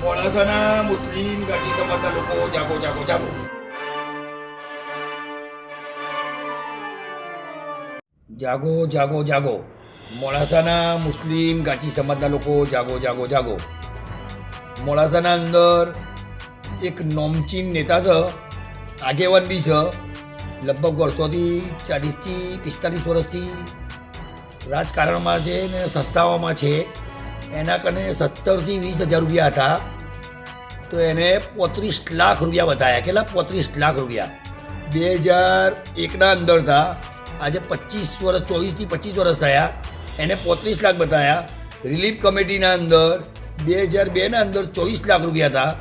મોડાસાના મુસ્લિમ ગાજી સમાજના લોકો જાગો જાગો જાગો. જાગો જાગો જાગો. મોડાસાના મુસ્લિમ ગાજી સમાજના લોકો જાગો જાગો જાગો. મોડાસાના અંદર એક નોમચીન નેતા છે, આગેવાન બી છે. લગભગ વર્ષોથી 40થી 45 વર્ષથી રાજકારણમાં છે ને સંસ્થાઓમાં છે. એના કને 17થી 20 હજાર રૂપિયા હતા, તો એને 35 લાખ રૂપિયા બતાવ્યા. કેટલા? 35 લાખ રૂપિયા 2001ના અંદર હતા. આજે 25 વર્ષ, 24થી 25 વર્ષ થયા, એને 35 લાખ બતાવ્યા. રિલીફ કમિટીના અંદર 2002ના અંદર 24 લાખ રૂપિયા હતા.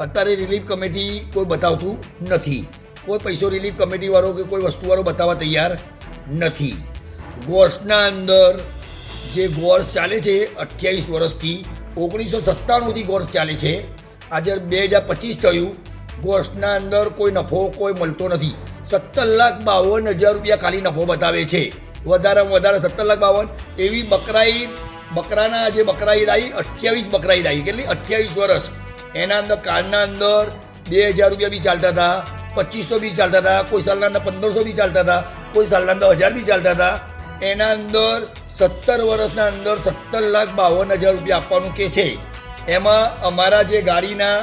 અત્યારે રિલીફ કમિટી કોઈ બતાવતું નથી. કોઈ પૈસો રિલીફ કમિટીવાળો કે કોઈ વસ્તુવાળો બતાવવા તૈયાર નથી. ગોર્સના અંદર જે ગોર્સ ચાલે છે 28 વર્ષથી, 1997થી ગોર્સ ચાલે છે. આજે 2025 થયું, ગોર્સના અંદર કોઈ નફો કોઈ મળતો નથી. 17,52,000 રૂપિયા ખાલી નફો બતાવે છે. વધારેમાં વધારે 17,52,000. એવી બકરાના જે બકરાઈદ આવી 28 બકરાઈદ આવી. કેટલી? 28 વર્ષ. એના અંદર કાર્ડના અંદર 2,000 રૂપિયા બી ચાલતા હતા, 2500 બી ચાલતા હતા, કોઈ સાલના અંદર 1500 બી ચાલતા હતા, કોઈ સાલના અંદર 1000 બી ચાલતા હતા. એના અંદર 17 વર્ષના અંદર 17,52,000 રૂપિયા આપવાનું કે છે. એમાં અમારા જે ગાડીના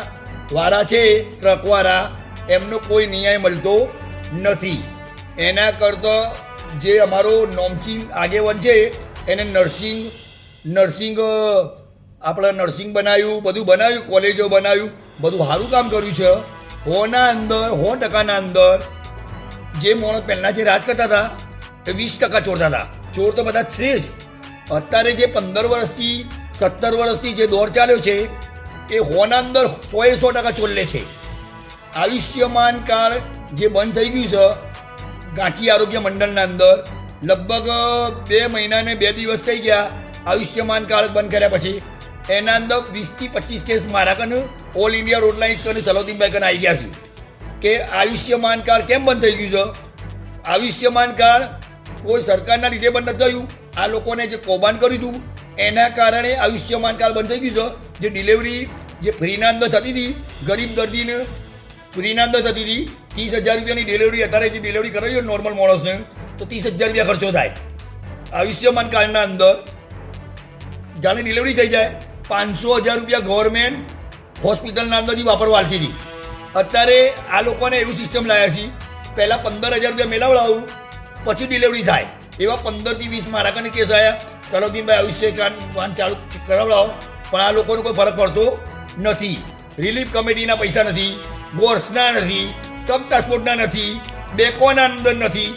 વાળા છે, ટ્રકવાળા, એમનો કોઈ ન્યાય મળતો નથી. એના કરતાં જે અમારો નોમચીન આગેવાન છે એને નર્સિંગ આપણે નર્સિંગ બનાવ્યું, બધું બનાવ્યું, કોલેજો બનાવ્યું, બધું સારું કામ કર્યું છે. 100% અંદર જે માણસ પહેલાં જે રાજ કરતા હતા એ 20% ચોરતા હતા. ચોર તો બધા છે જ. અત્યારે જે 15 વર્ષથી 17 વર્ષથી જે દોર ચાલ્યો છે એ 100ના અંદર 100% ચોર લે છે. આયુષ્યમાન કાર્ડ જે બંધ થઈ ગયું છે ગાંચી આરોગ્ય મંડળના અંદર, લગભગ 2 મહિના ને 2 દિવસ થઈ ગયા આયુષ્યમાન કાર્ડ બંધ કર્યા પછી. એના અંદર 20થી 25 કેસ મારા કને ઓલ ઇન્ડિયા રોડ લાઇન્સ કને સલાઉદ્દીનભાઈ કને આવી ગયા છે કે આયુષ્યમાન કાર્ડ કેમ બંધ થઈ ગયું છે. આયુષ્યમાન કાર્ડ કોઈ સરકારના લીધે બંધ નથી થયું. આ લોકોને જે કૌભાંડ કર્યું હતું એના કારણે આયુષ્યમાન કાર્ડ બંધ થઈ ગયું છે. જે ડિલિવરી જે ફ્રીના અંદર થતી હતી, ગરીબ દર્દીને ફ્રીના અંદર થતી હતી, 30,000 રૂપિયાની ડિલિવરી અત્યારે જે ડિલિવરી કરાવી હોય નોર્મલ માણસને તો 30,000 રૂપિયા ખર્ચો થાય. આયુષ્યમાન કાર્ડના અંદર જાણે ડિલિવરી થઈ જાય 500,000 રૂપિયા ગવર્મેન્ટ હોસ્પિટલના અંદરથી વાપરવા આવતી હતી. અત્યારે આ લોકોને એવું સિસ્ટમ લાવ્યા છે, પહેલાં 15,000 રૂપિયા મેળવડાવું પછી ડિલિવરી થાય. એવા 15થી 20 મારા કને કેસ આવ્યા. સલાઉદ્દીનભાઈ આયુષ્યમાન કાર્ડ ચાલુ કરાવડાવો, પણ આ લોકોનો કોઈ ફરક પડતો નથી. રિલીફ કમિટીના પૈસા નથી, ગોર્સના નથી, તક ટ્રાન્સપોર્ટના નથી, બેકોના અંદર નથી.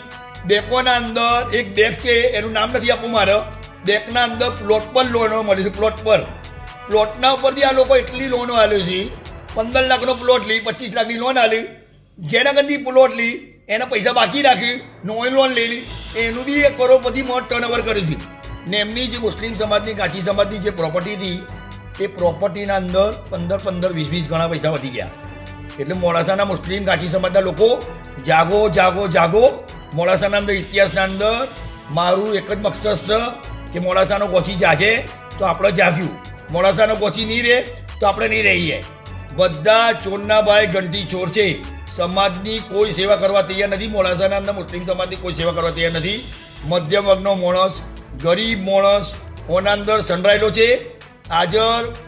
બેકોના અંદર એક બેક છે, એનું નામ નથી આપવું મારે. બેંકના અંદર પ્લોટ પર લોનો મળે છે. પ્લોટના ઉપર બી આ લોકો એટલી લોનો આલે છે. 15 લાખનો પ્લોટ લી, 25 લાખની લોન આલી. જેના કદી પ્લોટ લી એના પૈસા બાકી રાખી, નોય લોન લેલી, એનું બી 1 કરોડપતિ મોટ ટર્નઓવર કર્યું છે. ને એમની જે મુસ્લિમ સમાજની ગાંચી સમાજની જે પ્રોપર્ટી હતી એ પ્રોપર્ટીના અંદર 15, 20 ઘણા પૈસા વધી ગયા. એટલે મોડાસાના મુસ્લિમ ગાંચી સમાજના લોકો જાગો જાગો જાગો. મોડાસાના અંદર ઇતિહાસના અંદર મારું એક જ મકસદ છે કે મોડાસાનો ગોચી જાગે તો આપણે જાગ્યું, મોડાસાનો ગોચી નહીં રહે તો આપણે નહીં રહીએ. બધા ચોરના ભાઈ ઘંટી ચોર છે. સમાજની કોઈ સેવા કરવા તૈયાર નથી. મોડાસાના અંદર મુસ્લિમ સમાજની કોઈ સેવા કરવા તૈયાર નથી. મધ્યમ વર્ગનો માણસ, ગરીબ માણસ ઓના અંદર સંડરાયેલો છે. આજે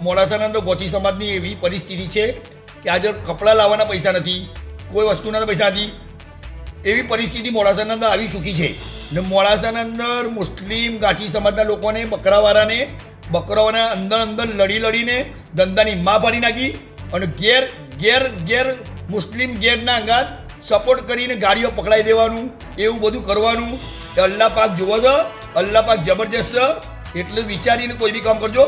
મોડાસાના અંદર ગોચી સમાજની એવી પરિસ્થિતિ છે કે આજે કપડાં લાવવાના પૈસા નથી, કોઈ વસ્તુના પૈસા નથી. એવી પરિસ્થિતિ મોડાસાના અંદર આવી ચૂકી છે. ને મોડાસાના અંદર મુસ્લિમ ગાંચી સમાજના લોકોને બકરાઓના અંદર લડીને ધંધાની માં પાડી નાખી અને ઘેર મુસ્લિમ ગેરના અંગાત સપોર્ટ કરીને ગાડીઓ પકડાઈ દેવાનું, એવું બધું કરવાનું. અલ્લાહ પાક જુઓ છો, અલ્લાહ પાક જબરજસ્ત છે. એટલું વિચારીને કોઈ બી કામ કરજો.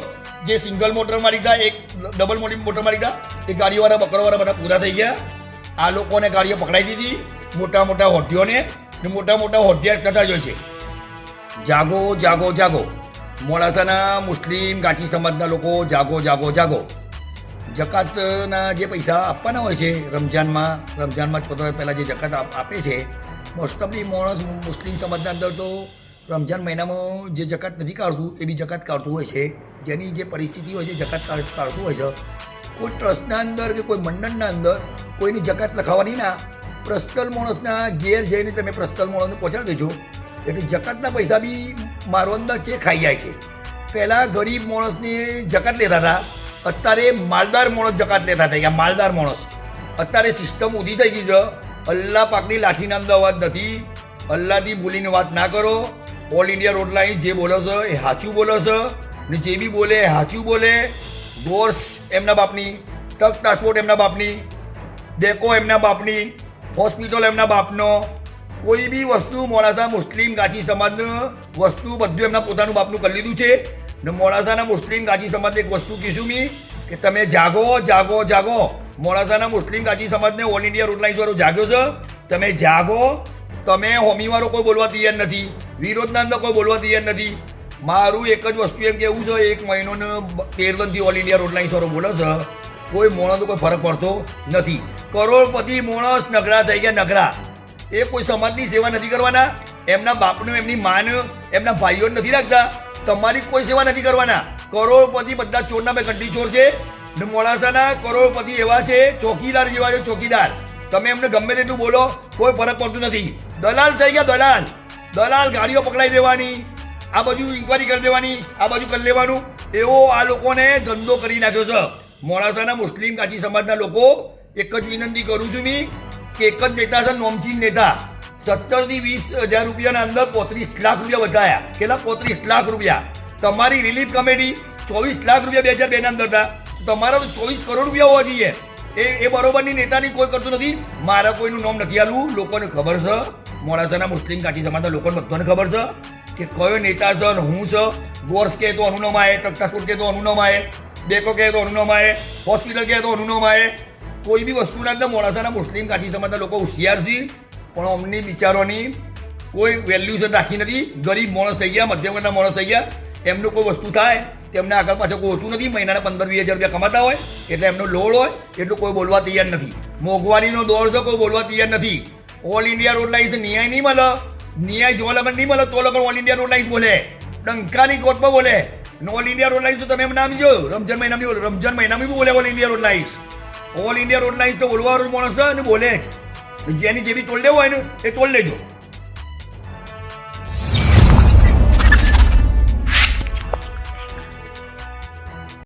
જે સિંગલ મોટરમાં લીધા, એક ડબલ મોટરમાં લીધા, એ ગાડીવાળા બકરાવાળા બધા પૂરા થઈ ગયા. આ લોકોને ગાડીઓ પકડાઈ દીધી, મોટા હોટીઓને, ને મોટા હોટિયા થતા જ હોય છે. જાગો જાગો જાગો. મોડાસાના મુસ્લિમ ગાંચી સમાજના લોકો જાગો જાગો જાગો. જકાતના જે પૈસા આપવાના હોય છે રમજાનમાં છોતરા પહેલાં જે જકાત આપે છે, મોસ્ટ ઓફલી માણસ મુસ્લિમ સમાજના અંદર તો રમજાન મહિનામાં જે જકાત નથી કાઢતું એ બી જકાત કાઢતું હોય છે. જેની જે પરિસ્થિતિ હોય છે જકાત કાઢતું હોય છે. કોઈ ટ્રસ્ટના અંદર કે કોઈ મંડળના અંદર કોઈની જકાત લખાવવાની ના, પર્સનલ માણસના ઘેર જઈને તમે પર્સનલ માણસને પહોંચાડી દેજો એટલે જકાતના પૈસા બી મારો અંદર છે ખાઈ જાય છે. પહેલાં ગરીબ માણસને જકાત લેતા હતા, અત્યારે માલદાર માણસ જકાત લેતા હતા. માલદાર માણસ અત્યારે સિસ્ટમ ઊંધી થઈ ગઈ છે. અલ્લાહ પાકની લાઠીના અંદર અવાજ નથી. અલ્લાહથી ભૂલીને વાત ના કરો. ઓલ ઇન્ડિયા રોડ લાઈન જે બોલો છે એ સાચું બોલો છે ને જે બી બોલે એ સાચું બોલે. ગોર્સ એમના બાપની, ટ્રક ટ્રાન્સપોર્ટ એમના બાપની, ડેકો એમના બાપની, હોસ્પિટલ એમના બાપનો. કોઈ બી વસ્તુ મોડાસા મુસ્લિમ ગાચી સમાજનું વસ્તુ બધું એમના પોતાનું બાપનું કરી લીધું છે. ને મોડાસાના મુસ્લિમ ગાચી સમાજને એક વસ્તુ કહીશું મી કે તમે જાગો જાગો જાગો. મોડાસાના મુસ્લિમ ગાચી સમાજને ઓલ ઇન્ડિયા રોડ લાઈન વાળો જાગ્યો છે. તમે જાગો. તમે હોમીવાળો કોઈ બોલવા તૈયાર નથી, વિરોધના અંદર કોઈ બોલવા તૈયાર નથી. મારું એક જ વસ્તુ એમ કેવું છે, 1 મહિનો ને 13 દિનથી ઓલ ઇન્ડિયા રોડ લાઈન વાળો બોલે છે. કોઈ મોણસનો કોઈ ફરક પડતો નથી. કરોડપતિ મોણસ નગરા થઈ ગયા નગરા. એ કોઈ સમાજની સેવા નથી કરવાના. એમના બાપનું, એમની માન, એમના ભાઈઓને નથી રાખતા. તમારી કોઈ સેવા નથી કરવાના. કરોડપતિ બધા ચોરના બે ઘંટી ચોર છે ને મોડાસાના કરોડપતિ એવા છે, ચોકીદાર જેવા છે, ચોકીદાર. તમે એમને ગમે તેટલું બોલો કોઈ ફરક પડતું નથી. દલાલ થઈ ગયા દલાલ. દલાલ ગાડીઓ પકડાઈ દેવાની, આ બાજુ ઇન્કવાયરી કરી દેવાની, આ બાજુ કરી લેવાનું, એવો આ લોકોને ધંધો કરી નાખ્યો છે. મોડાસાના મુસ્લિમ કાચી સમાજના લોકો એક જ વિનંતી કરું છું મી કે એક જ નેતા છે, નોમચીન નેતા. 17 થી 20,000 રૂપિયાના અંદર 35 લાખ રૂપિયા વધાયા. કેટલા? 35 લાખ રૂપિયા. તમારી રિલીફ કમિટી 24 લાખ રૂપિયા 2002 ના અંદર હતા. તમારા તો 24 કરોડ રૂપિયા હોવા જોઈએ. એ બરોબરની નેતાની કોઈ કરતું નથી. મારા કોઈનું નામ નથી આલું. લોકોને ખબર છે, મોડાસાના મુસ્લિમ કાચી સમાજના લોકોને બધાને ખબર છે કે કયો નેતા છે ને હું છે. ગોર્સ કહે તો અનુનામ આવે, ટ્રક ટ્રાન્સપોર્ટ કહે તો અનુનામ આવે, ડેકો કહે તો અનુનામ આવે, હોસ્પિટલ કહે તો અનુનામ આવે. કોઈ બી વસ્તુના અંદર મોડાસાના મુસ્લિમ કાચી સમાજના લોકો હોશિયાર છે, પણ અમની બિચારોની કોઈ વેલ્યુશન રાખી નથી. ગરીબ માણસ થઈ ગયા, મધ્યમ વર્ગના માણસ થઈ ગયા. એમનું કોઈ વસ્તુ થાય તેમને આગળ પાછળ કોઈ હોતું નથી. મહિનાના 15-20 હજાર રૂપિયા કમાતા હોય એટલે એમનો લોડ હોય એટલું કોઈ બોલવા તૈયાર નથી. મોંઘવારીનો દોર છે, કોઈ બોલવા તૈયાર નથી. ઓલ ઇન્ડિયા રોડ લાઈન ન્યાય નહીં મળે. ન્યાય જો લગન નહીં મળે તો લગન ઓલ ઇન્ડિયા રોડ લાઈન બોલે, ડંકાની કોર્ટમાં બોલે. ઓલ ઇન્ડિયા રોડ લાઈન તો તમે એમ નામ જો રમજાન મહિનામાં બી બોલે all India road line. All India road line તો બોલવાનો માણસ છે અને બોલે જ. જેની જે બી તોડ લેવો હોય ને એ તોડ લેજો.